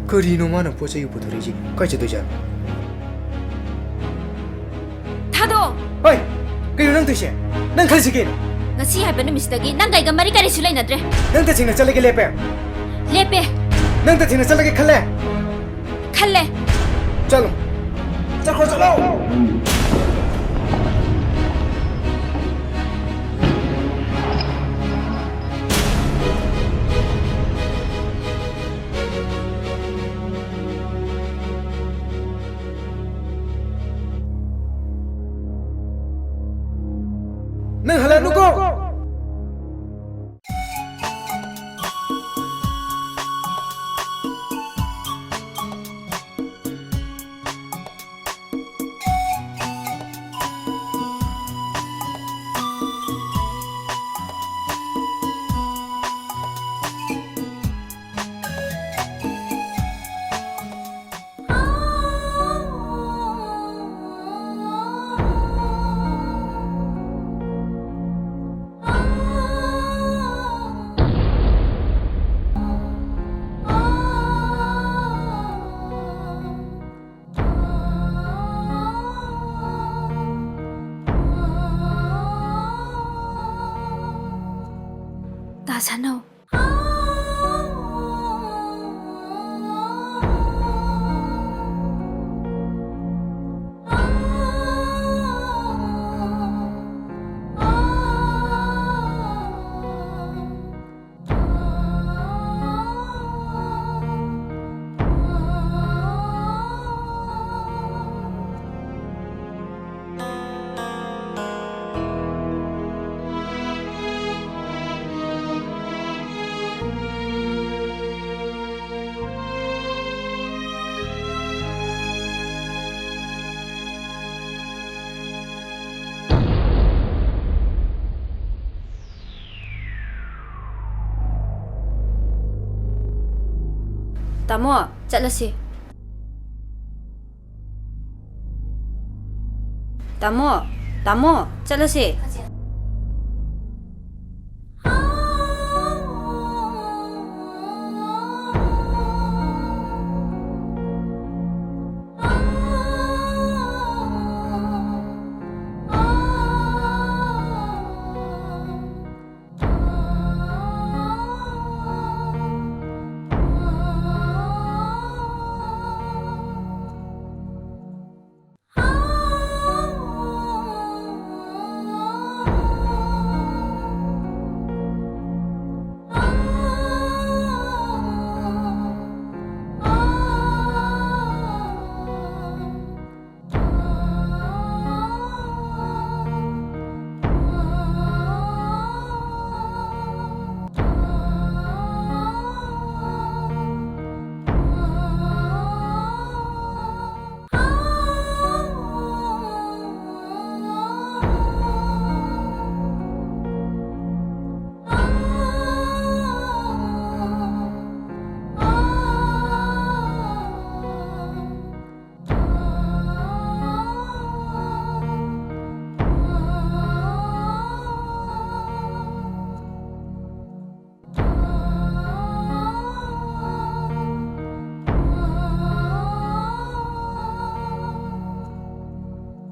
그리노 마는 포세이 부터리지 까지 되자. 타도. 어이, 그리노 năng 뜻이. năng 칼지긴. ngasi hai banu mistagi nang gai gamari kare sulai nadre. năng 뜻 지나 잘게 레페. lepe. năng 뜻 지나 잘게 칼레. khalle. चलो. चलो चलो. 능 할래 누구? Ta sano. Tamo, chalasi. Tamo, chalasi.